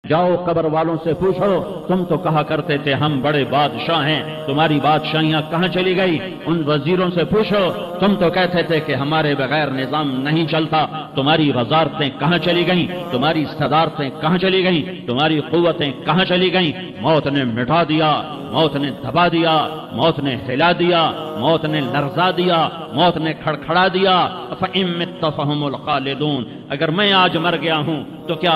جاؤ قبر والوں سے پوچھو، تم تو کہا کرتے تھے ہم بڑے بادشاہ ہیں، تمہاری بادشاہیاں کہاں چلی گئی؟ ان وزیروں سے پوچھو، تم تو کہتے تھے کہ ہمارے بغیر نظام نہیں چلتا، تمہاری وزارتیں کہاں چلی گئیں؟ تمہاری صدارتیں کہاں چلی گئیں؟ تمہاری قوتیں کہاں چلی گئیں؟ موت نے مٹا دیا، موت نے دبا دیا، موت نے ہلا دیا، موت نے لرزا دیا، موت نے کھڑکھڑا دیا۔ فَإِن مِتَّ فَهُمُ الْخَالِدُونَ، اگر میں آج مر گیا ہوں تو کیا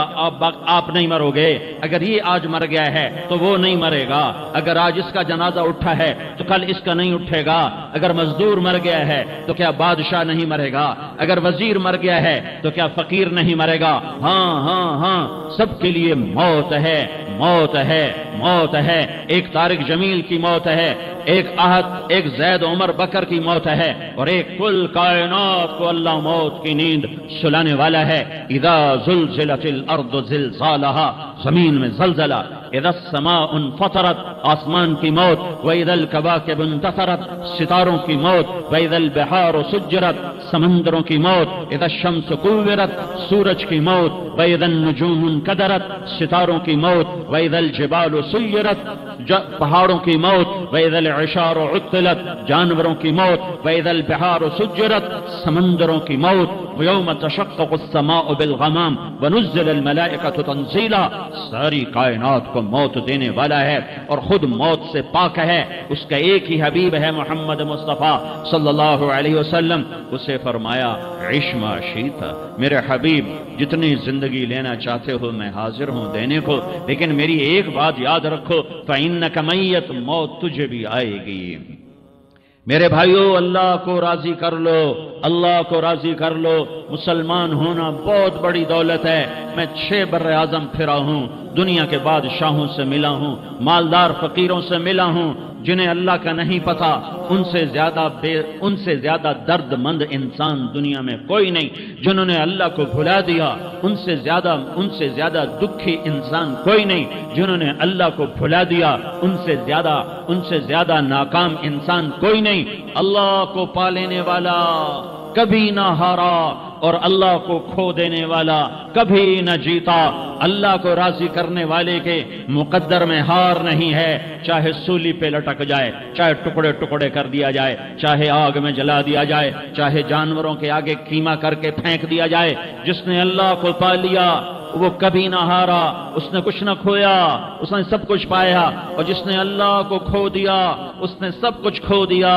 آپ نہیں مرو گے؟ اگر یہ آج مر گیا ہے تو وہ نہیں مرے گا، اگر آج اس کا جنازہ اٹھا ہے تو کل اس کا نہیں اٹھے گا، اگر مزدور مر گیا ہے تو کیا بادشاہ نہیں مرے گا، اگر وزیر مر گیا ہے تو کیا فقیر نہیں مرے گا؟ ہاں ہاں ہاں، سب کے لیے موت ہے، موت ہے، موت ہے۔ ایک طارق جمیل کی موت ہے، ایک احد، ایک زید عمر بکر کی موت ہے، اور ایک کل کائنات کو اللہ موت کی نیند سلانے والا ہے۔ اذا زلزلت الارض زلزالها، زمین میں زلزلہ، اذا السماء انفطرت، آسمان کی موت، واذا الكواكب انتثرت، ستاروں کی موت، واذا البحار سجرت، سمندروں کی موت، اذا الشمس كورت، سورج کی موت، واذا النجوم انكدرت، ستاروں کی موت، واذا الجبال سيرت، پہاڑوں کی موت، واذا العشار عطلت، جانوروں کی موت، واذا البحار سجرت، سمندروں کی موت، ويوم تشقق السماء بالغمام ونزل الملائكة تنزيلا، ساری کائنات کو موت دینے والا ہے اور خود موت سے پاک ہے۔ اس کا ایک ہی حبیب ہے محمد مصطفیٰ صلی اللہ علیہ وسلم، اسے فرمایا عش ما شئت، میرے حبیب جتنی زندگی لینا چاہتے ہو میں حاضر ہوں دینے کو، لیکن میری ایک بات یاد رکھو، فإنک میت، موت تجھے بھی آئے گی۔ میرے بھائیو، اللہ کو راضی کر لو، اللہ کو راضی کر لو۔ مسلمان ہونا بہت بڑی دولت ہے۔ میں 6 بر اعظم پھرا ہوں، دنیا کے بادشاہوں سے ملا ہوں، مالدار فقیروں سے ملا ہوں، جنہیں اللہ کا نہیں پتا، ان سے زیادہ درد مند انسان دنیا میں کوئی نہیں۔ جنہوں نے اللہ کو بھلا دیا، ان سے زیادہ دکھی انسان کوئی نہیں۔ جنہوں نے اللہ کو بھلا دیا، ان سے زیادہ ناکام انسان کوئی نہیں۔ اللہ کو پا لینے والا کبھی نہ ہارا، اور اللہ کو کھو دینے والا کبھی نہ جیتا۔ اللہ کو راضی کرنے والے کے مقدر میں ہار نہیں ہے، چاہے سولی پہ لٹک جائے، چاہے ٹکڑے ٹکڑے کر دیا جائے، چاہے آگ میں جلا دیا جائے، چاہے جانوروں کے آگے قیمہ کر کے پھینک دیا جائے۔ جس نے اللہ کو پا لیا وہ کبھی نہ ہارا، اس نے کچھ نہ کھویا، اس نے سب کچھ پایا۔ اور جس نے اللہ کو کھو دیا، اس نے سب کچھ کھو دیا،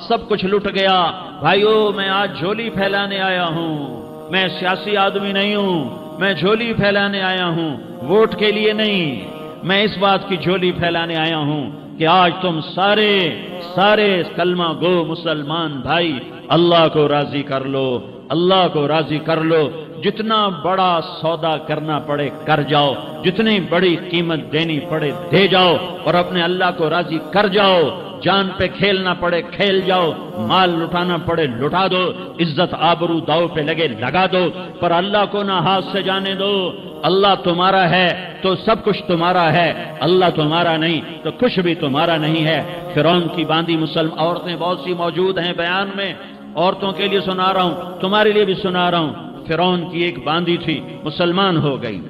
سب کچھ لٹ گیا۔ بھائیو، میں آج جھولی پھیلانے آیا ہوں، میں سیاسی آدمی نہیں ہوں، میں جھولی پھیلانے آیا ہوں، ووٹ کے لیے نہیں۔ میں اس بات کی جھولی پھیلانے آیا ہوں کہ آج تم سارے کلمہ گو مسلمان بھائی اللہ کو راضی کر لو، اللہ کو راضی کر لو۔ جتنا بڑا سودا کرنا پڑے کر جاؤ، جتنی بڑی قیمت دینی پڑے دے جاؤ، اور اپنے اللہ کو راضی کر جاؤ۔ جان پہ کھیلنا پڑے کھیل جاؤ، مال لٹانا پڑے لٹا دو، عزت آبرو داؤ پہ لگے لگا دو، پر اللہ کو نہ ہاتھ سے جانے دو۔ اللہ تمہارا ہے تو سب کچھ تمہارا ہے، اللہ تمہارا نہیں تو کچھ بھی تمہارا نہیں ہے۔ فرعون کی باندھی مسلم عورتیں بہت سی موجود ہیں بیان میں، عورتوں کے لیے سنا رہا ہوں، تمہارے لیے بھی سنا رہا ہوں۔ فرعون کی ایک باندھی تھی، مسلمان ہو گئی۔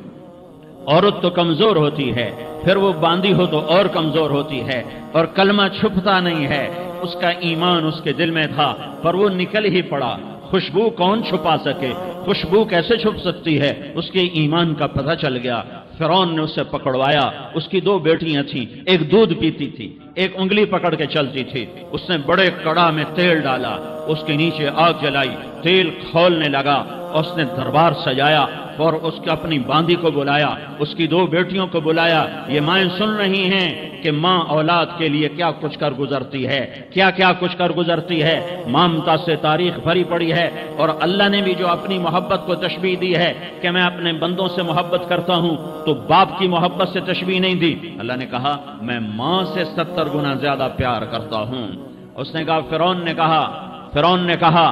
عورت تو کمزور ہوتی ہے، پھر وہ باندھی ہو تو اور کمزور ہوتی ہے، اور کلمہ چھپتا نہیں ہے۔ اس کا ایمان اس کے دل میں تھا، پر وہ نکل ہی پڑا۔ خوشبو کون چھپا سکے؟ خوشبو کیسے چھپ سکتی ہے؟ اس کے ایمان کا پتہ چل گیا۔ فرعون نے اسے پکڑوایا۔ اس کی 2 بیٹیاں تھیں، ایک دودھ پیتی تھی، ایک انگلی پکڑ کے چلتی تھی۔ اس نے بڑے کڑا میں تیل ڈالا، اس کے نیچے آگ جلائی، تیل کھولنے لگا، اس نے دربار سجایا اور اس کے اپنی باندھی کو بلایا، اس کی 2 بیٹیوں کو بلایا۔ یہ مائیں سن رہی ہیں کہ ماں اولاد کے لیے کیا کچھ کر گزرتی ہے، کیا کچھ کر گزرتی ہے۔ مامتا سے تاریخ بھری پڑی ہے، اور اللہ نے بھی جو اپنی محبت کو تشبیہ دی ہے کہ میں اپنے بندوں سے محبت کرتا ہوں، تو باپ کی محبت سے تشبیہ نہیں دی۔ اللہ نے کہا میں ماں سے 70 گنا زیادہ پیار کرتا ہوں۔ اس نے کہا فرعون نے کہا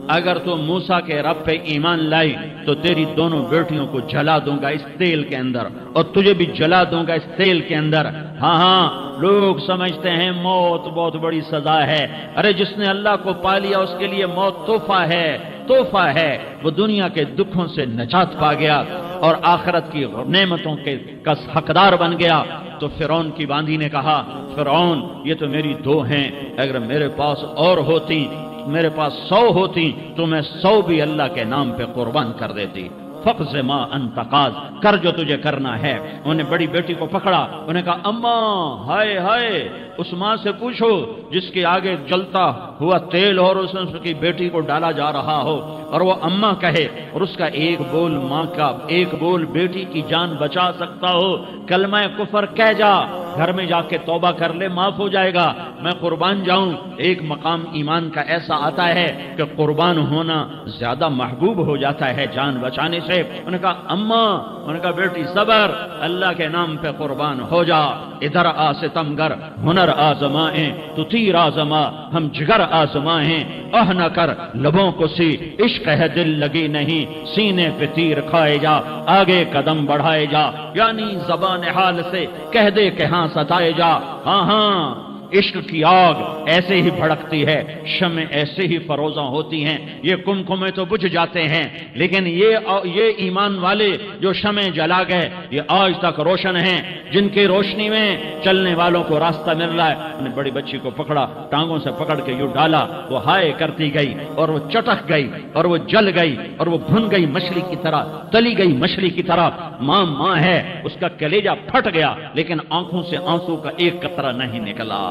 اگر تو موسیٰ کے رب پہ ایمان لائی تو تیری دونوں بیٹیوں کو جلا دوں گا اس تیل کے اندر، اور تجھے بھی جلا دوں گا اس تیل کے اندر۔ ہاں لوگ سمجھتے ہیں موت بہت بڑی سزا ہے۔ ارے جس نے اللہ کو پا لیا اس کے لیے موت تحفہ ہے، وہ دنیا کے دکھوں سے نجات پا گیا۔ اور آخرت کی نعمتوں کے کا حقدار بن گیا۔ تو فرعون کی باندی نے کہا فرعون یہ تو میری 2 ہیں، اگر میرے پاس اور ہوتی، میرے پاس 100 ہوتی تو میں 100 بھی اللہ کے نام پہ قربان کر دیتی۔ فقض ما انت قاض، کر جو تجھے کرنا ہے۔ انہوں نے بڑی بیٹی کو پکڑا، انہوں نے کہا اماں ہائے ہائے، اس ماں سے پوچھو جس کے آگے جلتا ہوا تیل اور اس کی بیٹی کو ڈالا جا رہا ہو اور وہ اماں کہے اور اس کا ایک بول ماں کا، ایک بول بیٹی کی جان بچا سکتا ہو، کلمہ کفر کہہ جا، گھر میں جا کے توبہ کر لے، معاف ہو جائے گا، میں قربان جاؤں۔ ایک مقام ایمان کا ایسا آتا ہے کہ قربان ہونا زیادہ محبوب ہو جاتا ہے جان بچانے سے۔ انہوں نے کہا اماں، انہوں نے کہا بیٹی صبر، اللہ کے نام پہ قربان ہو جا۔ ادھر آ ستمگر ہنر آزمائیں تو تیر آزما، ہم جگر آزمائیں اہ نہ کر لبوں کو سی، عشق ہے دل لگی نہیں، سینے پہ تیر کھائے جا، آگے قدم بڑھائے جا، یعنی زبان حال سے کہہ دے کہ ہاں ستائے جا۔ ہاں ہاں عشق کی آگ ایسے ہی بھڑکتی ہے، شمع ایسے ہی فروزاں ہوتی ہیں، یہ کمکمے تو بجھ جاتے ہیں، لیکن یہ ایمان والے جو شمع جلا گئے یہ آج تک روشن ہیں، جن کی روشنی میں چلنے والوں کو راستہ مل رہا ہے۔ انہوں نے بڑی بچی کو پکڑا، ٹانگوں سے پکڑ کے یوں ڈالا، وہ ہائے کرتی گئی اور وہ چٹک گئی اور وہ جل گئی اور وہ بھن گئی مچھلی کی طرح، تلی گئی مچھلی کی طرح۔ ماں ماں ہے، اس کا کلیجہ پھٹ گیا لیکن آنکھوں سے آنسو کا ایک قطرہ نہیں نکلا۔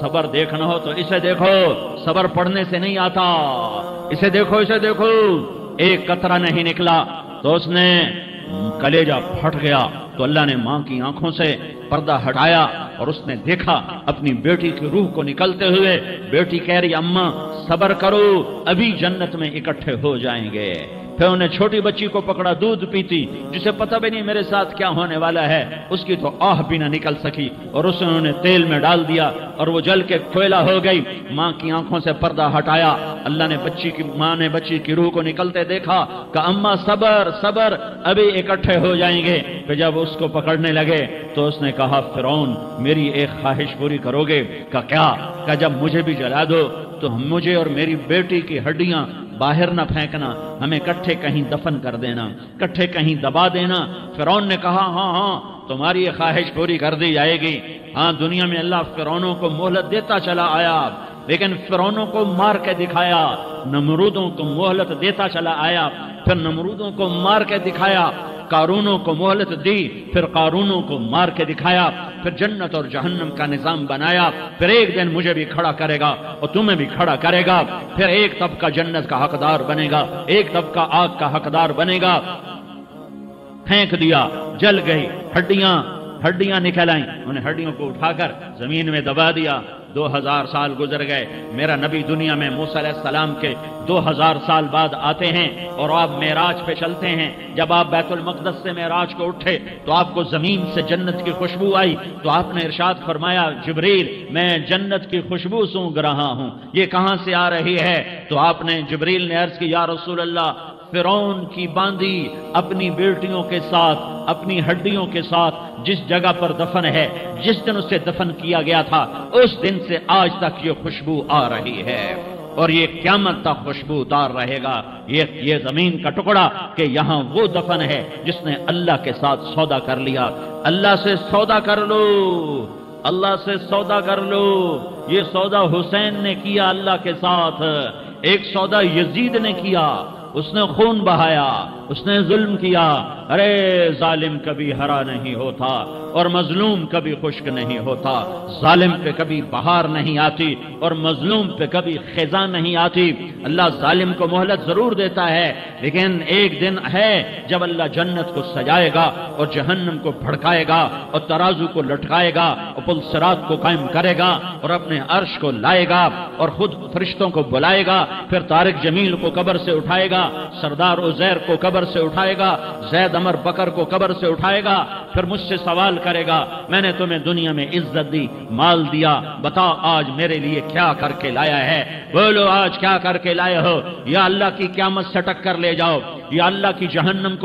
صبر دیکھنا ہو تو اسے دیکھو، صبر پڑھنے سے نہیں آتا، اسے دیکھو، اسے دیکھو۔ ایک قطرہ نہیں نکلا تو اس نے کلیجہ پھٹ گیا، تو اللہ نے ماں کی آنکھوں سے پردہ ہٹایا اور اس نے دیکھا اپنی بیٹی کی روح کو نکلتے ہوئے۔ بیٹی کہہ رہی اماں صبر کرو، ابھی جنت میں اکٹھے ہو جائیں گے۔ پھر انہیں چھوٹی بچی کو پکڑا، دودھ پیتی، جسے پتہ بھی نہیں میرے ساتھ کیا ہونے والا ہے، اس کی تو آہ بھی نہ نکل سکی، اور اس نے انہیں تیل میں ڈال دیا اور وہ جل کے کوئلہ ہو گئی۔ ماں کی آنکھوں سے پردہ ہٹایا، اللہ نے ماں نے بچی کی روح کو نکلتے دیکھا کہ اماں صبر صبر، ابھی اکٹھے ہو جائیں گے۔ پھر جب اس کو پکڑنے لگے تو اس نے کہا فرعون میری ایک خواہش پوری کرو گے؟ کہ کیا؟ کہ جب مجھے بھی جلا دو تو مجھے اور میری بیٹی کی ہڈیاں باہر نہ پھینکنا، ہمیں کٹھے کہیں دفن کر دینا، کٹھے کہیں دبا دینا۔ فرعون نے کہا ہاں ہاں تمہاری یہ خواہش پوری کر دی جائے گی۔ ہاں دنیا میں اللہ فرعونوں کو مہلت دیتا چلا آیا، لیکن فرعونوں کو مار کے دکھایا، نمرودوں کو مہلت دیتا چلا آیا، پھر نمرودوں کو مار کے دکھایا، قارونوں کو مہلت دی، پھر قارونوں کو مار کے دکھایا، پھر جنت اور جہنم کا نظام بنایا، پھر ایک دن مجھے بھی کھڑا کرے گا اور تمہیں بھی کھڑا کرے گا، پھر ایک طبقہ جنت کا حقدار بنے گا، ایک طبقہ آگ کا حقدار بنے گا۔ پھینک دیا، جل گئی، ہڈیاں نکل آئیں، انہیں ہڈیوں کو اٹھا کر زمین میں دبا دیا۔ 2000 سال گزر گئے، میرا نبی دنیا میں موسیٰ علیہ السلام کے 2000 سال بعد آتے ہیں اور آپ معراج پہ چلتے ہیں۔ جب آپ بیت المقدس سے معراج کو اٹھے تو آپ کو زمین سے جنت کی خوشبو آئی، تو آپ نے ارشاد فرمایا جبریل میں جنت کی خوشبو سونگھ رہا ہوں، یہ کہاں سے آ رہی ہے؟ تو آپ نے جبریل نے عرض کی یا رسول اللہ فرعون کی باندی اپنی بیٹیوں کے ساتھ، اپنی ہڈیوں کے ساتھ جس جگہ پر دفن ہے، جس دن اسے دفن کیا گیا تھا، اس دن سے آج تک یہ خوشبو آ رہی ہے اور یہ قیامت تک خوشبو دار رہے گا۔ یہ زمین کا ٹکڑا کہ یہاں وہ دفن ہے جس نے اللہ کے ساتھ سودا کر لیا۔ اللہ سے سودا کر لو، اللہ سے سودا کر لو۔ یہ سودا حسین نے کیا اللہ کے ساتھ، ایک سودا یزید نے کیا، اس نے خون بہایا، اس نے ظلم کیا۔ ارے ظالم کبھی ہرا نہیں ہوتا اور مظلوم کبھی خشک نہیں ہوتا، ظالم پہ کبھی بہار نہیں آتی اور مظلوم پہ کبھی خزاں نہیں آتی۔ اللہ ظالم کو مہلت ضرور دیتا ہے، لیکن ایک دن ہے جب اللہ جنت کو سجائے گا اور جہنم کو بھڑکائے گا اور ترازو کو لٹکائے گا اور پل صراط کو قائم کرے گا اور اپنے عرش کو لائے گا اور خود فرشتوں کو بلائے گا، پھر طارق جمیل کو قبر سے اٹھائے گا، سردار عزیر کو قبر سے اٹھائے گا، زید عمر بکر کو قبر سے اٹھائے گا، پھر مجھ سے سوال کرے گا میں نے تمہیں دنیا میں عزت دی، مال دیا، بتاؤ آج میرے لیے کیا کر کے لایا ہے؟ بولو آج کیا کر کے لائے ہو؟ یا اللہ کی قیامت سے ٹکر لے جاؤ، یا اللہ کی جہنم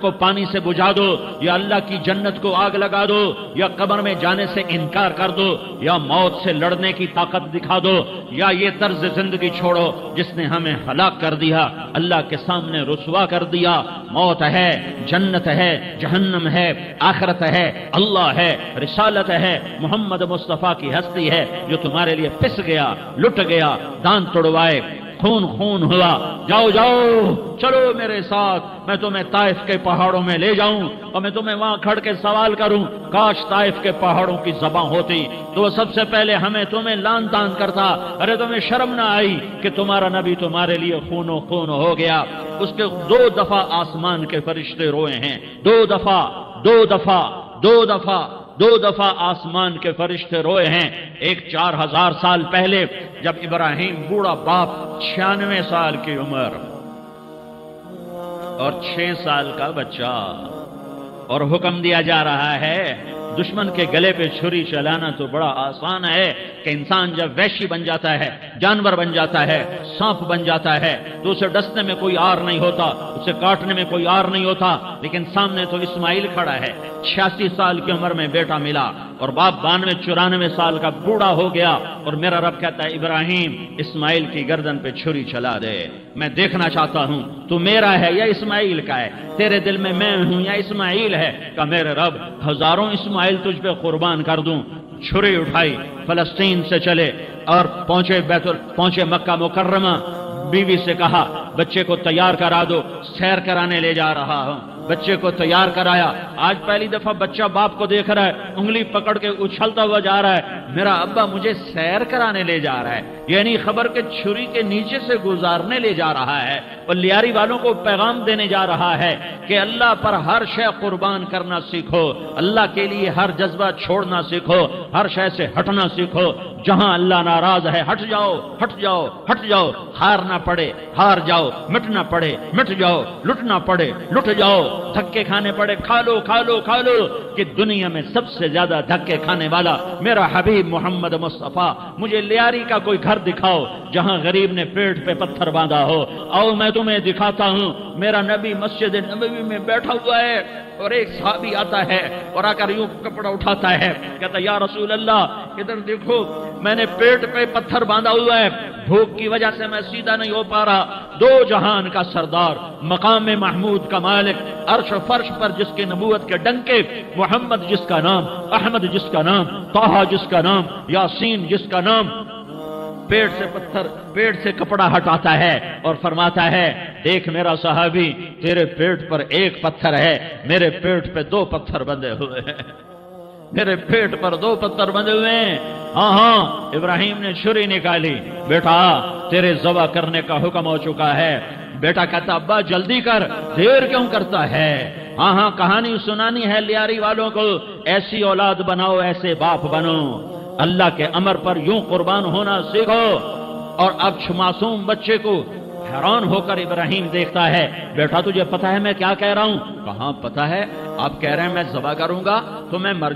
کو پانی سے بجھا دو، یا اللہ کی جنت کو آگ لگا دو، یا قبر میں جانے سے انکار کر دو، یا موت سے لڑنے کی طاقت دکھا دو، یا یہ طرز زندگی چھوڑو جس نے ہمیں ہلاک کر دیا، اللہ کے سامنے رسوا کر دیا۔ موت ہے، جنت ہے، جہنم ہے، آخرت ہے، اللہ ہے، رسالت ہے، محمد مصطفیٰ کی ہستی ہے جو تمہارے لیے پس گیا، لٹ گیا، دان توڑوائے، خون ہوا۔ جاؤ چلو میرے ساتھ، میں تمہیں طائف کے پہاڑوں میں لے جاؤں اور میں تمہیں وہاں کھڑ کے سوال کروں، کاش طائف کے پہاڑوں کی زبان ہوتی تو وہ سب سے پہلے تمہیں لان تان کرتا، ارے تمہیں شرم نہ آئی کہ تمہارا نبی تمہارے لیے خون ہو گیا۔ اس کے 2 دفعہ آسمان کے فرشتے روئے ہیں، 2 دفعہ آسمان کے فرشتے روئے ہیں۔ ایک 4000 سال پہلے جب ابراہیم بوڑھا باپ، 96 سال کی عمر اور 6 سال کا بچہ، اور حکم دیا جا رہا ہے دشمن کے گلے پہ چھری چلانا تو بڑا آسان ہے کہ انسان جب وحشی بن جاتا ہے، جانور بن جاتا ہے، سانپ بن جاتا ہے تو اسے ڈسنے میں کوئی آر نہیں ہوتا، اسے کاٹنے میں کوئی آر نہیں ہوتا، لیکن سامنے تو اسماعیل کھڑا ہے، 86 سال کی عمر میں بیٹا ملا اور باپ 92-94 سال کا بوڑھا ہو گیا، اور میرا رب کہتا ہے ابراہیم اسماعیل کی گردن پہ چھری چلا دے، میں دیکھنا چاہتا ہوں تو میرا ہے یا اسماعیل کا ہے، تیرے دل میں میں ہوں یا اسماعیل ہے؟ کہ میرے رب ہزاروں اسماعیل تجھ پہ قربان کر دوں۔ چھری اٹھائی، فلسطین سے چلے اور پہنچے مکہ مکرمہ، بیوی سے کہا بچے کو تیار کرا دو، سیر کرانے لے جا رہا ہوں۔ بچے کو تیار کرایا، آج پہلی دفعہ بچہ باپ کو دیکھ رہا ہے، انگلی پکڑ کے اچھلتا ہوا جا رہا ہے، میرا ابا مجھے سیر کرانے لے جا رہا ہے، یعنی خبر کے چھری کے نیچے سے گزارنے لے جا رہا ہے، اور لیاری والوں کو پیغام دینے جا رہا ہے کہ اللہ پر ہر شے قربان کرنا سیکھو، اللہ کے لیے ہر جذبہ چھوڑنا سیکھو، ہر شے سے ہٹنا سیکھو، جہاں اللہ ناراض ہے ہٹ جاؤ، ہار نہ پڑے ہار جاؤ، مٹنا پڑے مٹ جاؤ، لٹنا پڑے لٹ جاؤ، دھکے کھانے پڑے کھا لو کہ دنیا میں سب سے زیادہ دھکے کھانے والا میرا حبیب محمد مصطفیٰ۔ مجھے لیاری کا کوئی گھر دکھاؤ جہاں غریب نے پیٹ پہ پتھر باندھا ہو، آؤ میں تمہیں دکھاتا ہوں، میرا نبی مسجد نبوی میں بیٹھا ہوا ہے اور ایک صحابی آتا ہے اور آ کر یوں کپڑا اٹھاتا ہے، کہتا یا رسول اللہ ادھر دیکھو، میں نے پیٹ پہ پتھر باندھا ہوا ہے، بھوک کی وجہ سے میں سیدھا نہیں ہو پا رہا، 2 جہان کا سردار، مقام محمود کا مالک، عرش و فرش پر جس کی نبوت کے ڈنکے، محمد جس کا نام، احمد جس کا نام، طٰہٰ جس کا نام، یاسین جس کا نام، پیٹ سے کپڑا ہٹاتا ہے اور فرماتا ہے دیکھ میرا صحابی، تیرے پیٹ پر 1 پتھر ہے، میرے پیٹ پہ 2 پتھر بندھے ہوئے ہیں، میرے پیٹ پر 2 پتھر بندھے ہوئے ہیں۔ ہاں ابراہیم نے چھری نکالی، بیٹا تیرے ذبح کرنے کا حکم ہو چکا ہے۔ بیٹا کہتا ابا جلدی کر، دیر کیوں کرتا ہے؟ ہاں کہانی سنانی ہے لیاری والوں کو، ایسی اولاد بناؤ، ایسے باپ بنو، اللہ کے امر پر یوں قربان ہونا سیکھو۔ اور اب معصوم بچے کو حیران ہو کر ابراہیم دیکھتا ہے، بیٹا تجھے پتا ہے میں کیا کہہ رہا ہوں؟ کہاں پتا ہے، آپ کہہ رہے ہیں میں ذبح کروں گا تو میں مر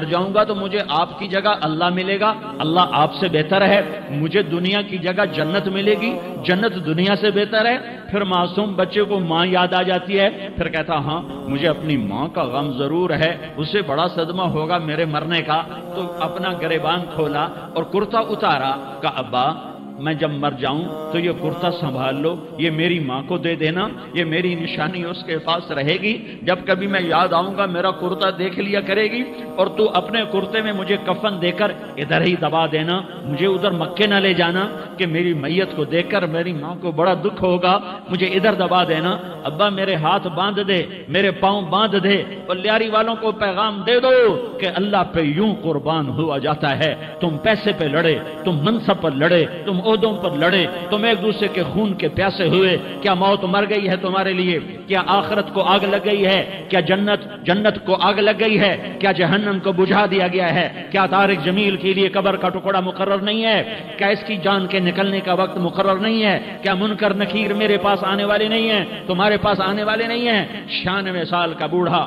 جاؤں گا تو مجھے آپ کی جگہ اللہ ملے گا، اللہ آپ سے بہتر ہے، مجھے دنیا کی جگہ جنت ملے گی، جنت دنیا سے بہتر ہے۔ پھر معصوم بچے کو ماں یاد آ جاتی ہے، پھر کہتا ہاں مجھے اپنی ماں کا غم ضرور ہے، اسے بڑا صدمہ ہوگا میرے مرنے کا، تو اپنا گریبان کھولا اور کرتا اتارا، کہا ابا میں جب مر جاؤں تو یہ کرتا سنبھال لو، یہ میری ماں کو دے دینا، یہ میری نشانی اس کے پاس رہے گی، جب کبھی میں یاد آؤں گا میرا کرتا دیکھ لیا کرے گی، اور تو اپنے کرتے میں مجھے کفن دے کر ادھر ہی دبا دینا، مجھے ادھر مکے نہ لے جانا کہ میری میت کو دیکھ کر میری ماں کو بڑا دکھ ہوگا، مجھے ادھر دبا دینا۔ ابا میرے ہاتھ باندھ دے، میرے پاؤں باندھ دے، اور لیاری والوں کو پیغام دے دو کہ اللہ پہ یوں قربان ہوا جاتا ہے۔ تم پیسے پہ لڑے، تم منصب پر لڑے، تم عہدوں پر لڑے، تم ایک دوسرے کے خون کے پیاسے ہوئے، کیا موت مر گئی ہے تمہارے لیے؟ کیا آخرت کو آگ لگ گئی ہے؟ کیا جنت کو آگ لگ گئی ہے؟ کیا جہنم کو بجھا دیا گیا ہے؟ کیا طارق جمیل کے لیے قبر کا ٹکڑا مقرر نہیں ہے؟ کیا اس کی جان کے نکلنے کا وقت مقرر نہیں ہے؟ کیا منکر نکیر میرے پاس آنے والے نہیں ہیں، تمہارے پاس آنے والے نہیں ہیں؟ 96 سال کا بوڑھا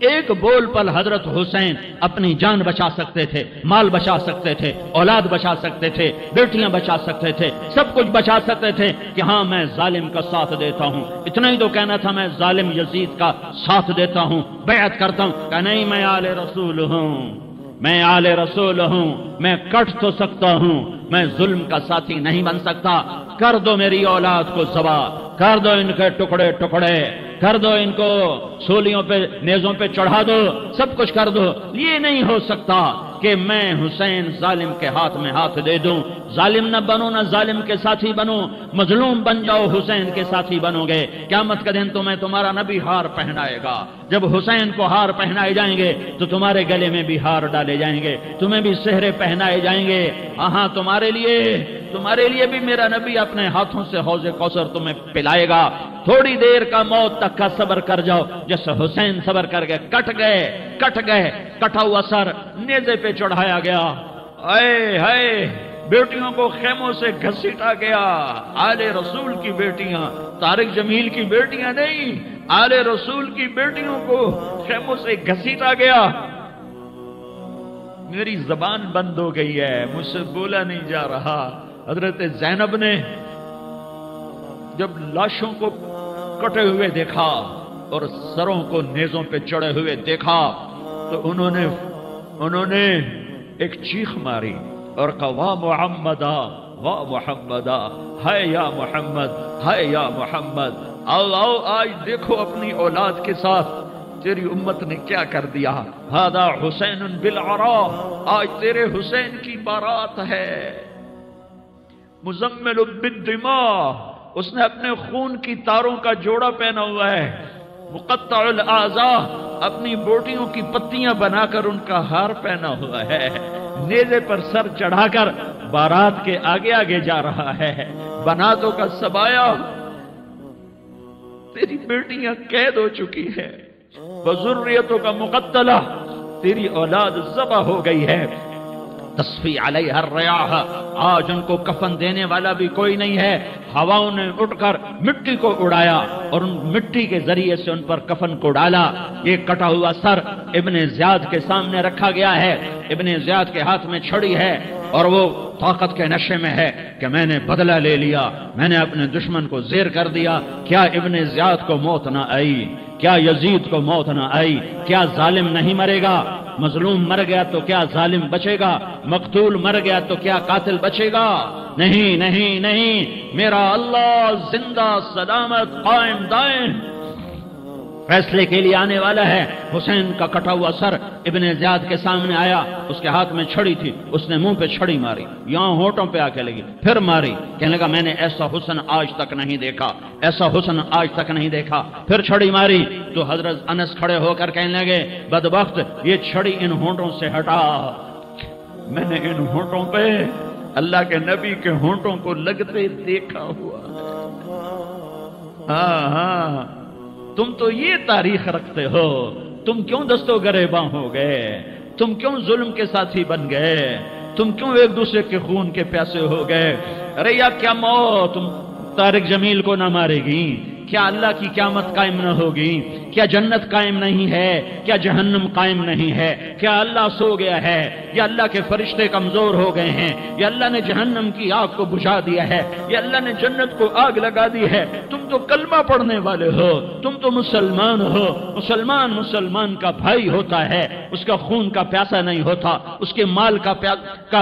ایک بول پر حضرت حسین اپنی جان بچا سکتے تھے، مال بچا سکتے تھے، اولاد بچا سکتے تھے، بیٹیاں بچا سکتے تھے، سب کچھ بچا سکتے تھے کہ ہاں میں ظالم کا ساتھ دیتا ہوں۔ اتنا ہی تو کہنا تھا میں ظالم یزید کا ساتھ دیتا ہوں، بیعت کرتا ہوں، کہ نہیں میں آل رسول ہوں، میں آل رسول ہوں، میں کٹ تو سکتا ہوں، میں ظلم کا ساتھی نہیں بن سکتا۔ کر دو میری اولاد کو ذبح، کر دو ان کے ٹکڑے ٹکڑے، کر دو ان کو سولیوں پہ نیزوں پہ چڑھا دو، سب کچھ کر دو۔ یہ نہیں ہو سکتا کہ میں حسین ظالم کے ہاتھ میں ہاتھ دے دوں۔ ظالم نہ بنو، نہ ظالم کے ساتھی بنو، مظلوم بن جاؤ، حسین کے ساتھی بنو گے۔ قیامت کا دن تمہیں تمہارا نبی ہار پہنائے گا۔ جب حسین کو ہار پہنائے جائیں گے تو تمہارے گلے میں بھی ہار ڈالے جائیں گے، تمہیں بھی سہرے پہنائے جائیں گے۔ ہاں تمہارے لیے بھی میرا نبی اپنے ہاتھوں سے حوض کوثر تمہیں پلائے گا۔ تھوڑی دیر کا موت تک کا صبر کر جاؤ، جیسے حسین صبر کر گئے، کٹ گئے، کٹا ہوا سر نیزے پہ چڑھایا گیا۔ اے ہائے، بیٹیوں کو خیموں سے گھسیٹا گیا۔ آل رسول کی بیٹیاں، طارق جمیل کی بیٹیاں نہیں، آل رسول کی بیٹیوں کو خیموں سے گھسیٹا گیا۔ میری زبان بند ہو گئی ہے، مجھ سے بولا نہیں جا رہا۔ حضرت زینب نے جب لاشوں کو کٹے ہوئے دیکھا اور سروں کو نیزوں پہ چڑھے ہوئے دیکھا تو انہوں نے ایک چیخ ماری اور کہا واہ محمدا، واہ محمدا، ہائے یا محمد، ہائے یا محمد۔ آؤ آج دیکھو اپنی اولاد کے ساتھ تیری امت نے کیا کر دیا۔ ہذا حسین بالعراء، آج تیرے حسین کی بارات ہے۔ مزمل بالدماء، اس نے اپنے خون کی تاروں کا جوڑا پہنا ہوا ہے۔ مقطع الاعضاء، اپنی بوٹیوں کی پتیاں بنا کر ان کا ہار پہنا ہوا ہے۔ نیزے پر سر چڑھا کر بارات کے آگے آگے جا رہا ہے۔ بناتوں کا سبایا، تیری بیٹیاں قید ہو چکی ہے۔ وذریتوں کا مقتلہ، تیری اولاد ذبح ہو گئی ہے۔ تصفی علیہ الریاح، آج ان کو کفن دینے والا بھی کوئی نہیں ہے۔ ہواؤں نے اٹھ کر مٹی کو اڑایا اور ان مٹی کے ذریعے سے ان پر کفن کو ڈالا۔ یہ کٹا ہوا سر ابن زیاد کے سامنے رکھا گیا ہے۔ ابن زیاد کے ہاتھ میں چھڑی ہے اور وہ طاقت کے نشے میں ہے کہ میں نے بدلہ لے لیا، میں نے اپنے دشمن کو زیر کر دیا۔ کیا ابن زیاد کو موت نہ آئی؟ کیا یزید کو موت نہ آئی؟ کیا ظالم نہیں مرے گا؟ مظلوم مر گیا تو کیا ظالم بچے گا؟ مقتول مر گیا تو کیا قاتل بچے گا؟ نہیں نہیں نہیں، میرا اللہ زندہ سلامت قائم دائم فیصلے کے لیے آنے والا ہے۔ حسین کا کٹا ہوا سر ابن زیاد کے سامنے آیا، اس کے ہاتھ میں چھڑی تھی، اس نے منہ پہ چھڑی ماری، یہاں ہونٹوں پہ آ کے لگی، پھر ماری، کہنے لگا میں نے ایسا حسن آج تک نہیں دیکھا، ایسا حسن آج تک نہیں دیکھا، پھر چھڑی ماری تو حضرت انس کھڑے ہو کر کہنے لگے بدبخت، یہ چھڑی ان ہونٹوں سے ہٹا، میں نے ان ہونٹوں پہ اللہ کے نبی کے ہونٹوں کو لگتے دیکھا ہوا۔ ہاں تم تو یہ تاریخ رکھتے ہو، تم کیوں دستو گریباں ہو گئے؟ تم کیوں ظلم کے ساتھی بن گئے؟ تم کیوں ایک دوسرے کے خون کے پیاسے ہو گئے؟ ارے یا کیا موت تم طارق جمیل کو نہ مارے گی؟ کیا اللہ کی قیامت قائم نہ ہوگی؟ کیا جنت قائم نہیں ہے؟ کیا جہنم قائم نہیں ہے؟ کیا اللہ سو گیا ہے؟ یا اللہ کے فرشتے کمزور ہو گئے ہیں؟ یا اللہ نے جہنم کی آگ کو بجھا دیا ہے؟ یا اللہ نے جنت کو آگ لگا دی ہے؟ تم تو کلمہ پڑھنے والے ہو، تم تو مسلمان ہو۔ مسلمان کا بھائی ہوتا ہے، اس کا خون کا پیاسا نہیں ہوتا، اس کے مال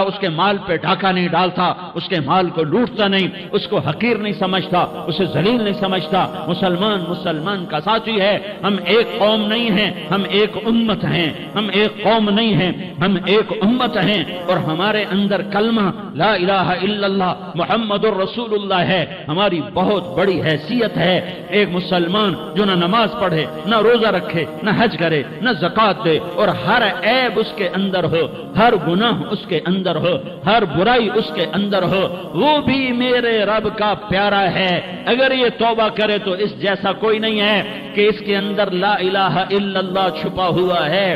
اس کے مال پہ ڈھاکہ نہیں ڈالتا، اس کے مال کو لوٹتا نہیں، اس کو حقیر نہیں سمجھتا، اسے ذلیل نہیں سمجھتا۔ مسلمان کا ساتھی ہے۔ ہم ایک قوم نہیں ہیں، ہم ایک امت ہیں، ہم ایک قوم نہیں ہیں، ہم ایک امت ہیں، اور ہمارے اندر کلمہ لا الہ الا اللہ محمد الرسول اللہ ہے، ہماری بہت بڑی حیثیت ہے۔ ایک مسلمان جو نہ نماز پڑھے، نہ روزہ رکھے، نہ حج کرے، نہ زکوٰۃ دے، اور ہر عیب اس کے اندر ہو، ہر گناہ اس کے اندر ہو، ہر برائی اس کے اندر ہو، وہ بھی میرے رب کا پیارا ہے۔ اگر یہ توبہ کرے تو اس جیسا کوئی نہیں ہے کہ اس کے اندر لا الہ الا اللہ چھپا ہوا ہے۔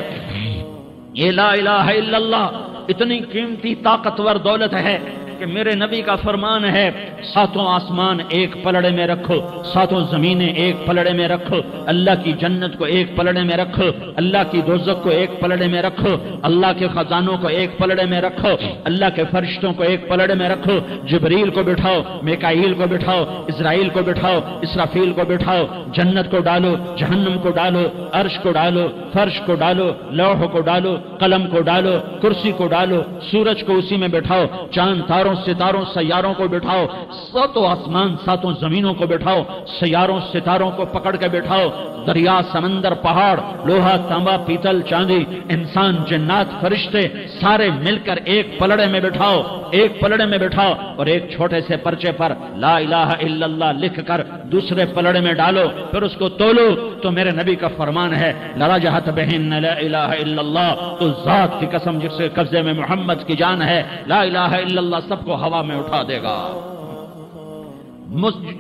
یہ لا الہ الا اللہ اتنی قیمتی طاقتور دولت ہے کہ میرے نبی کا فرمان ہے ساتوں آسمان ایک پلڑے میں رکھو، ساتوں زمینیں ایک پلڑے میں رکھو، اللہ کی جنت کو ایک پلڑے میں رکھو، اللہ کی دوزخ کو ایک پلڑے میں رکھو، اللہ کے خزانوں کو ایک پلڑے میں رکھو، اللہ کے فرشتوں کو ایک پلڑے میں رکھو، جبریل کو بٹھاؤ، میکائیل کو بٹھاؤ، اسرائیل کو بٹھاؤ، اسرافیل کو بٹھاؤ، جنت کو ڈالو، جہنم کو ڈالو، عرش کو ڈالو، فرش کو ڈالو، لوح کو ڈالو، قلم کو ڈالو، کرسی کو ڈالو، سورج کو اسی میں بٹھاؤ، چاند تاروں ستاروں سیاروں کو بٹھاؤ، ساتوں آسمان ساتوں زمینوں کو بٹھاؤ، سیاروں ستاروں کو پکڑ کے بٹھاؤ، دریا سمندر پہاڑ لوہا تانبا پیتل چاندی انسان جنات فرشتے سارے مل کر ایک پلڑے میں بٹھاؤ، ایک پلڑے میں بٹھاؤ، اور ایک چھوٹے سے پرچے پر لا الہ الا اللہ لکھ کر دوسرے پلڑے میں ڈالو، پھر اس کو تولو تو میرے نبی کا فرمان ہے لرجحت بہن لا الہ الا اللہ، تو ذات کی قسم جس کے قبضے میں محمد کی جان ہے، لا الہ الا اللہ سب کو ہوا میں اٹھا دے گا۔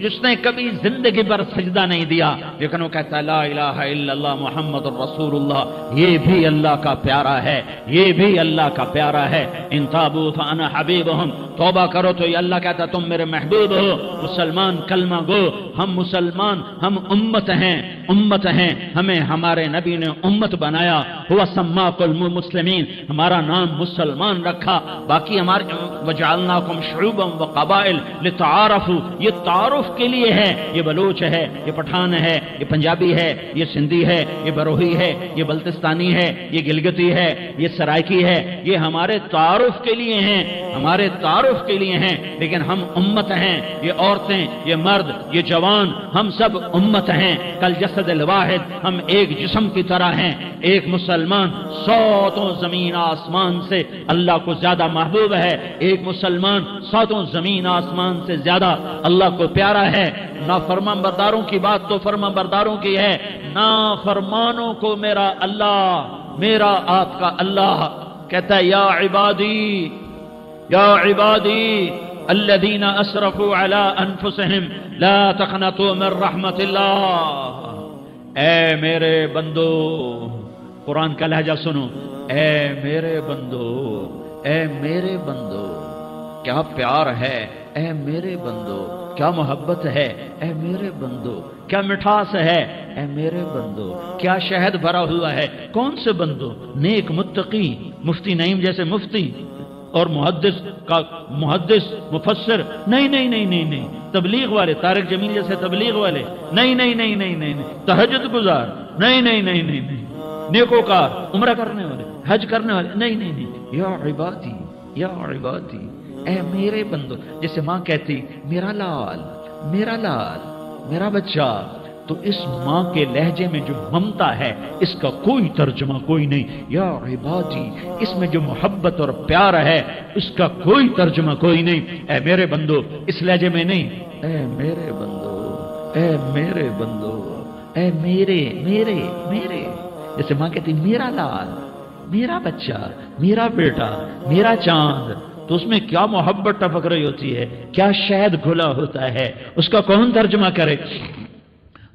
جس نے کبھی زندگی پر سجدہ نہیں دیا لیکن وہ کہتا ہے لا الہ الا اللہ محمد الرسول اللہ، یہ بھی اللہ کا پیارا ہے، یہ بھی اللہ کا پیارا ہے۔ ان تابوا فانا حبیبہم، توبہ کرو تو یہ اللہ کہتا ہے تم میرے محبوب ہو۔ مسلمان کلمہ گو، ہم مسلمان، ہم امت ہیں، امت ہیں، ہمیں ہمارے نبی نے امت بنایا، ہوا سماکم المسلمین، ہمارا نام مسلمان رکھا، باقی ہمارے وجعلناکم شعوبا وقبائل لتعارفوا، یہ تعارف کے لیے ہے، یہ بلوچ ہے، یہ پٹھان ہے، یہ پنجابی ہے، یہ سندھی ہے، یہ بروہی ہے، یہ بلتستانی ہے، یہ گلگتی ہے، یہ سرائکی ہے، یہ ہمارے تعارف کے لیے ہیں، ہمارے تعارف کے لیے ہیں، لیکن ہم امت ہیں، یہ عورتیں، یہ مرد، یہ جوان، ہم سب امت ہیں، کل جسد الواحد، ہم ایک جسم کی طرح ہیں۔ ایک مسلمان ساتوں زمین آسمان سے اللہ کو زیادہ محبوب ہے، ایک مسلمان ساتوں زمین آسمان سے زیادہ اللہ کو پیارا ہے۔ نافرمان برداروں کی بات تو فرمان برداروں کی ہے، نافرمانوں کو میرا اللہ، میرا آپ کا اللہ کہتا ہے یا عبادی الذین اسرفوا علی انفسہم لا تقنطوا من رحمت اللہ، اے میرے بندو، قرآن کا لہجہ سنو، اے میرے بندو، اے میرے بندو، کیا پیار ہے، اے میرے بندو، کیا محبت ہے، اے میرے بندو، کیا مٹھاس ہے، اے میرے بندو، کیا شہد بھرا ہوا ہے۔ کون سے بندو؟ نیک متقی، مفتی نعیم جیسے مفتی اور محدث مفسر، نہیں نہیں نہیں نہیں نہیں، تبلیغ والے، طارق جمیل جیسے تبلیغ والے، نہیں نہیں نہیں نہیں نہیں، تہجد گزار، نہیں نہیں نہیں نہیں نہیں، نیکوکار، عمرہ کرنے والے، حج کرنے والے، نہیں نہیں نہیں، یا عبادی، یا عبادی، اے میرے بندو، جیسے ماں کہتی میرا لال، میرا لال، میرا بچہ، تو اس ماں کے لہجے میں جو ممتا ہے اس کا کوئی ترجمہ کوئی نہیں، یا عبادی، اس میں جو محبت اور پیار ہے اس کا کوئی ترجمہ کوئی نہیں، اے میرے بندو، اس لہجے میں نہیں، اے میرے بندو، اے میرے بندو، اے میرے میرے میرے، جیسے ماں کہتی میرا لال، میرا بچہ، میرا بیٹا، میرا چاند، تو اس میں کیا محبت ٹپک رہی ہوتی ہے، کیا شہد گھلا ہوتا ہے، اس کا کون ترجمہ کرے؟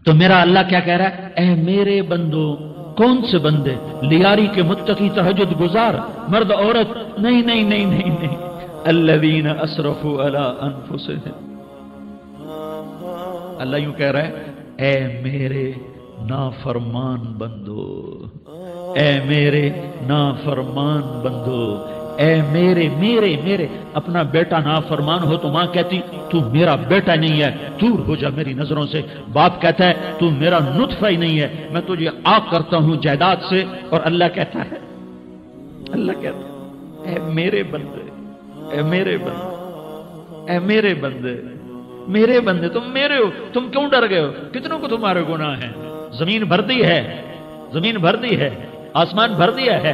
تو میرا اللہ کیا کہہ رہا ہے، اے میرے بندو، کون سے بندے؟ لیاری کے متقی تہجد گزار، مرد عورت، نہیں نہیں نہیں نہیں نہیں، الذین اسرفوا علی انفسہم، اللہ یوں کہہ رہا ہے اے میرے نافرمان بندو، اے میرے نافرمان بندو، اے میرے میرے میرے، اپنا بیٹا نافرمان ہو تو ماں کہتی تو میرا بیٹا نہیں ہے، دور ہو جا میری نظروں سے۔ باپ کہتا ہے تو میرا نطفہ ہی نہیں ہے، میں تجھے آگ کرتا ہوں جائیداد سے، اور اللہ کہتا ہے، اللہ کہتا ہے اے میرے بندے، اے میرے بندے، اے میرے بندے، میرے بندے، تم میرے ہو، تم کیوں ڈر گئے ہو؟ کتنوں کو تمہارے گناہ ہیں؟ زمین بھر دی ہے، زمین بھر دی ہے، آسمان بھر دیا ہے،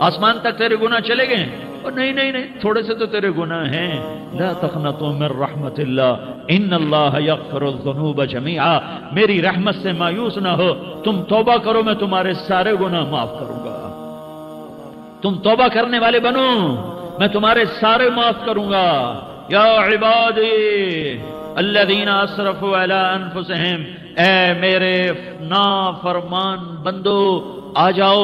آسمان تک تیرے گناہ چلے گئے ہیں، اور نہیں نہیں نہیں، تھوڑے سے تو تیرے گناہ ہیں۔ لا تقنطوا من رحمت اللہ ان اللہ یغفر الذنوب جميعا، میری رحمت سے مایوس نہ ہو، تم توبہ کرو میں تمہارے سارے گناہ معاف کروں گا، تم توبہ کرنے والے بنو میں تمہارے سارے معاف کروں گا۔ یا عبادی الذین اسرفوا علی انفسہم، اے میرے نافرمان بندو، آ جاؤ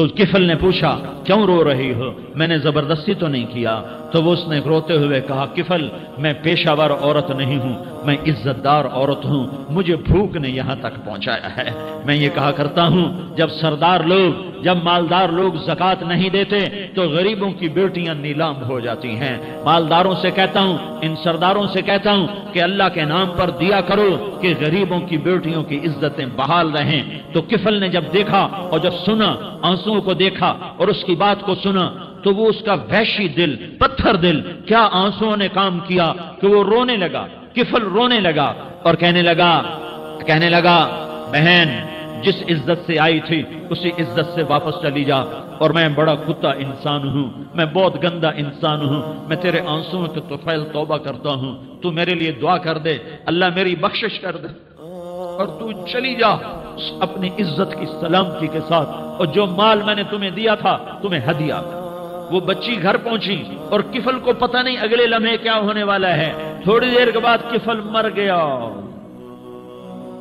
تو کفل نے پوچھا کیوں رو رہی ہو؟ میں نے زبردستی تو نہیں کیا۔ تو وہ اس نے روتے ہوئے کہا کفل میں پیشہ ور عورت نہیں ہوں، میں عزت دار عورت ہوں، مجھے بھوک نے یہاں تک پہنچایا ہے۔ میں یہ کہا کرتا ہوں جب سردار لوگ، جب مالدار لوگ زکوٰۃ نہیں دیتے تو غریبوں کی بیٹیاں نیلام ہو جاتی ہیں۔ مالداروں سے کہتا ہوں، ان سرداروں سے کہتا ہوں کہ اللہ کے نام پر دیا کرو کہ غریبوں کی بیٹیوں کی عزتیں بحال رہیں۔ تو کفل نے جب دیکھا اور جب سنا، آنسوؤں کو دیکھا اور اس کی بات کو سنا، تو وہ اس کا وحشی دل، پتھر دل، کیا آنسوؤں نے کام کیا کہ وہ رونے لگا۔ کفل رونے لگا اور کہنے لگا بہن جس عزت سے آئی تھی اسی عزت سے واپس چلی جا، اور میں بڑا کتا انسان ہوں، میں بہت گندا انسان ہوں، میں تیرے آنسوؤں کے طفیل توبہ کرتا ہوں، تو میرے لیے دعا کر دے، اللہ میری بخشش کر دے، اور تو چلی جا اپنی عزت کی سلامتی کے ساتھ، اور جو مال میں نے تمہیں دیا تھا تمہیں ہدیہ۔ وہ بچی گھر پہنچی اور کفل کو پتہ نہیں اگلے لمحے کیا ہونے والا ہے۔ تھوڑی دیر کے بعد کفل مر گیا،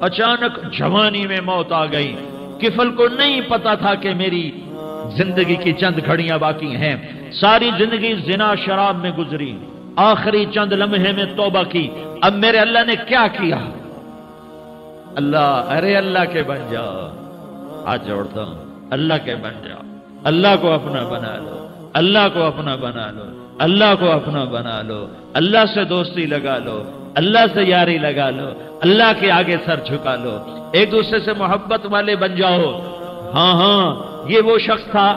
اچانک جوانی میں موت آ گئی۔ کفل کو نہیں پتا تھا کہ میری زندگی کی چند گھڑیاں باقی ہیں، ساری زندگی زنا شراب میں گزری، آخری چند لمحے میں توبہ کی، اب میرے اللہ نے کیا کیا؟ اللہ کے بن جا، ہاتھ جوڑتا ہوں، اللہ کے بن جا، اللہ کو اپنا بنا لو، اللہ کو اپنا بنا لو، اللہ کو اپنا بنا لو، اللہ سے دوستی لگا لو، اللہ سے یاری لگا لو، اللہ کے آگے سر جھکا لو، ایک دوسرے سے محبت والے بن جاؤ۔ ہاں یہ وہ شخص تھا،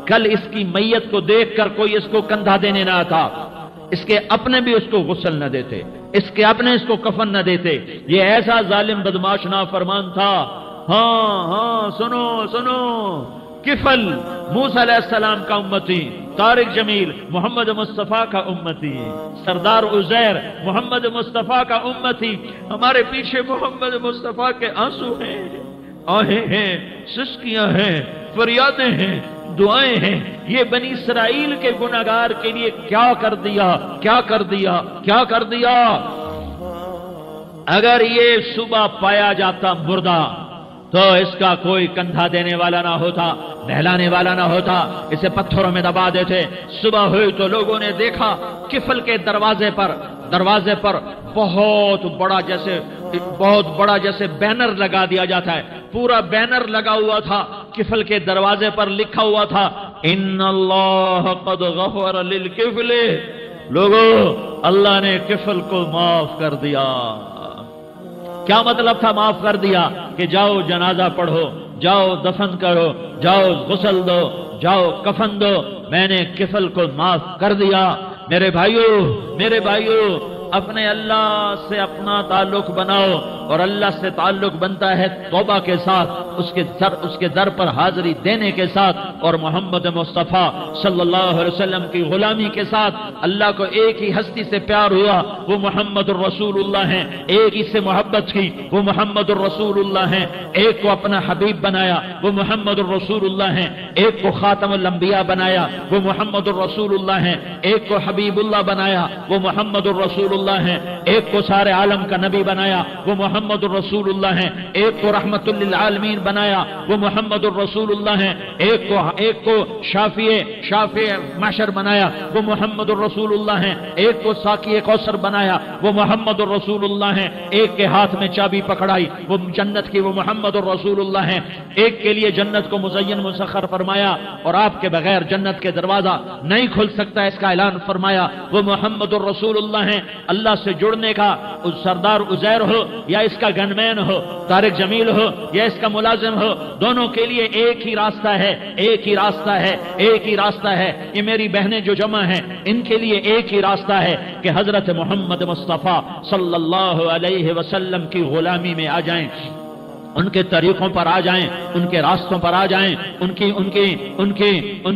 کل اس کی میت کو دیکھ کر کوئی اس کو کندھا دینے نہ آتا، اس کے اپنے بھی اس کو غسل نہ دیتے، اس کے اپنے اس کو کفن نہ دیتے، یہ ایسا ظالم بدماش نافرمان تھا۔ ہاں سنو، کفل موسیٰ علیہ السلام کا امتی، طارق جمیل محمد مصطفیٰ کا امتی، سردار عزیر محمد مصطفیٰ کا امتی، ہمارے پیچھے محمد مصطفیٰ کے آنسو ہیں، آہیں ہیں، سسکیاں ہیں، فریادیں ہیں، دعائیں ہیں۔ یہ بنی اسرائیل کے گناہگار کے لیے کیا کر دیا۔ اگر یہ صبح پایا جاتا مردہ تو اس کا کوئی کندھا دینے والا نہ ہوتا، نہلانے والا نہ ہوتا، اسے پتھروں میں دبا دیتے۔ صبح ہوئی تو لوگوں نے دیکھا کفل کے دروازے پر بہت بڑا جیسے بینر لگا دیا جاتا ہے، پورا بینر لگا ہوا تھا، کفل کے دروازے پر لکھا ہوا تھا ان اللہ قد غفر للکفل، لوگوں اللہ نے کفل کو معاف کر دیا۔ کیا مطلب تھا معاف کر دیا؟ کہ جاؤ جنازہ پڑھو، جاؤ دفن کرو، جاؤ غسل دو، جاؤ کفن دو، میں نے کفل کو معاف کر دیا۔ میرے بھائیو اپنے اللہ سے اپنا تعلق بناؤ، اور اللہ سے تعلق بنتا ہے توبہ کے ساتھ، اس کے در پر حاضری دینے کے ساتھ، اور محمد مصطفیٰ صلی اللہ علیہ وسلم کی غلامی کے ساتھ۔ اللہ کو ایک ہی ہستی سے پیار ہوا، وہ محمد الرسول اللہ ہیں، ایک ہی سے محبت کی، وہ محمد الرسول اللہ ہیں، ایک کو اپنا حبیب بنایا، وہ محمد الرسول اللہ ہیں، ایک کو خاتم الانبیاء بنایا، وہ محمد الرسول اللہ ہیں، ایک کو حبیب اللہ بنایا، وہ محمد الرسول اللہ ہیں، ایک کو سارے عالم کا نبی بنایا، وہ محمد الرسول اللہ ہیں، ایک کو رحمت للعالمین بنایا، وہ محمد الرسول اللہ ہیں، ایک کو شافع محشر بنایا، وہ محمد الرسول اللہ ہیں، ایک کو ساقی کوثر بنایا، وہ محمد الرسول اللہ ہیں، ایک کے ہاتھ میں چابی پکڑائی، وہ جنت کی، وہ محمد الرسول اللہ ہیں، ایک کے لیے جنت کو مزین مسخر فرمایا اور آپ کے بغیر جنت کے دروازہ نہیں کھل سکتا، اس کا اعلان فرمایا، وہ محمد الرسول اللہ ہیں۔ اللہ سے جڑنے کا سردار عزیر ہو یا اس کا گنمین ہو، طارق جمیل ہو یا اس کا ملازم ہو، دونوں کے لیے ایک ہی راستہ ہے۔ یہ میری بہنیں جو جمع ہیں ان کے لیے ایک ہی راستہ ہے کہ حضرت محمد مصطفیٰ صلی اللہ علیہ وسلم کی غلامی میں آ جائیں، ان کے طریقوں پر آ جائیں، ان کے راستوں پر آ جائیں، ان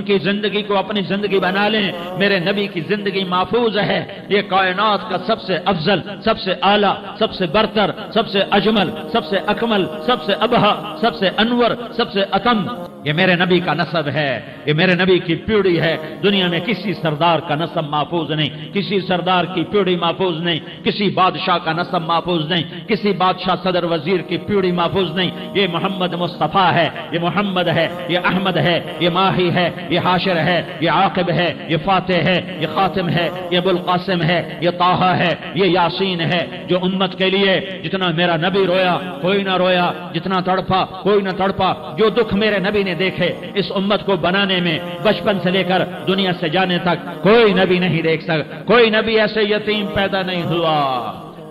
کی زندگی کو اپنی زندگی بنا لیں۔ میرے نبی کی زندگی محفوظ ہے، یہ کائنات کا سب سے افضل، سب سے اعلیٰ، سب سے برتر، سب سے اجمل، سب سے اکمل، سب سے ابہا، سب سے انور، سب سے اتم یہ میرے نبی کا نسب ہے، یہ میرے نبی کی پیڑھی ہے۔ دنیا میں کسی سردار کا نسب محفوظ نہیں، کسی سردار کی پیڑھی محفوظ نہیں، کسی بادشاہ کا نسب محفوظ نہیں، کسی بادشاہ صدر وزیر کی پیڑھی محفوظ نہیں۔ یہ محمد مصطفیٰ ہے، یہ محمد ہے، یہ احمد ہے، یہ ماہی ہے، یہ حاشر ہے، یہ عاقب ہے، یہ فاتح ہے، یہ خاتم ہے، یہ ابو القاسم ہے، یہ طٰہٰ ہے، یہ یاسین ہے، جو امت کے لیے جتنا میرا نبی رویا کوئی نہ رویا، جتنا تڑپا کوئی نہ تڑپا، جو دکھ میرے نبی نے دیکھے اس امت کو بنانے میں بچپن سے لے کر دنیا سے جانے تک کوئی نبی نہیں دیکھ سکتا۔ کوئی نبی ایسے یتیم پیدا نہیں ہوا،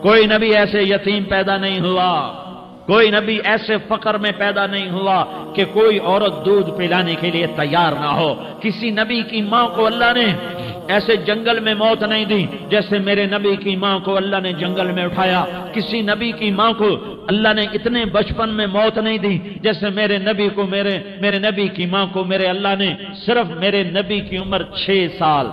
کوئی نبی ایسے یتیم پیدا نہیں ہوا، کوئی نبی ایسے فقر میں پیدا نہیں ہوا کہ کوئی عورت دودھ پلانے کے لیے تیار نہ ہو۔ کسی نبی کی ماں کو اللہ نے ایسے جنگل میں موت نہیں دی جیسے میرے نبی کی ماں کو اللہ نے جنگل میں اٹھایا۔ کسی نبی کی ماں کو اللہ نے اتنے بچپن میں موت نہیں دی جیسے میرے نبی کو میرے نبی کی ماں کو میرے اللہ نے صرف میرے نبی کی عمر 6 سال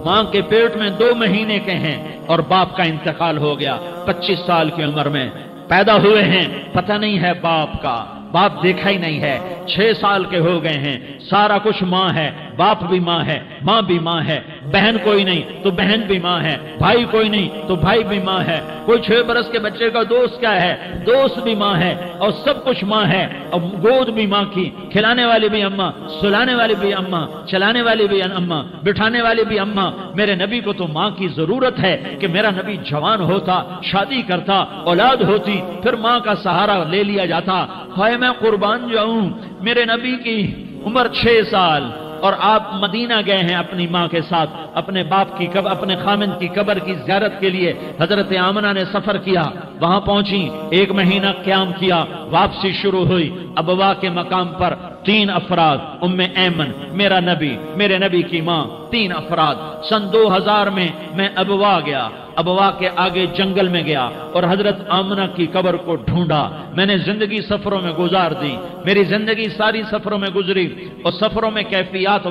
ماں کے پیٹ میں 2 مہینے کے ہیں اور باپ کا انتقال ہو گیا 25 سال کی عمر میں پیدا ہوئے ہیں، پتہ نہیں ہے باپ کا، باپ دیکھا ہی نہیں ہے، 6 سال کے ہو گئے ہیں، سارا کچھ ماں ہے، باپ بھی ماں ہے، ماں بھی ماں ہے، بہن کوئی نہیں تو بہن بھی ماں ہے، بھائی کوئی نہیں تو بھائی بھی ماں ہے، کوئی 6 برس کے بچے کا دوست کیا ہے، دوست بھی ماں ہے، اور سب کچھ ماں ہے، اور گود بھی ماں کی، کھلانے والی بھی اماں، سلانے والی بھی اماں، چلانے والی بھی اماں، بٹھانے والی بھی اماں۔ میرے نبی کو تو ماں کی ضرورت ہے کہ میرا نبی جوان ہوتا، شادی کرتا، اولاد ہوتی، پھر ماں کا سہارا لے لیا جاتا۔ ہائے میں قربان جاؤں، میرے نبی کی عمر 6 سال اور آپ مدینہ گئے ہیں اپنی ماں کے ساتھ، اپنے باپ کی اپنے خامند کی قبر کی زیارت کے لیے حضرت آمنہ نے سفر کیا، وہاں پہنچی، 1 مہینہ قیام کیا، واپسی شروع ہوئی۔ ابوا کے مقام پر 3 افراد، ام ایمن، میرا نبی، میرے نبی کی ماں، 3 افراد۔ سن 2000 میں ابوا گیا، ابوا کے آگے جنگل میں گیا اور حضرت آمنہ کی قبر کو ڈھونڈا۔ میں نے زندگی سفروں میں گزار دی، میری زندگی ساری سفروں میں گزری، اور سفروں میں کیفیات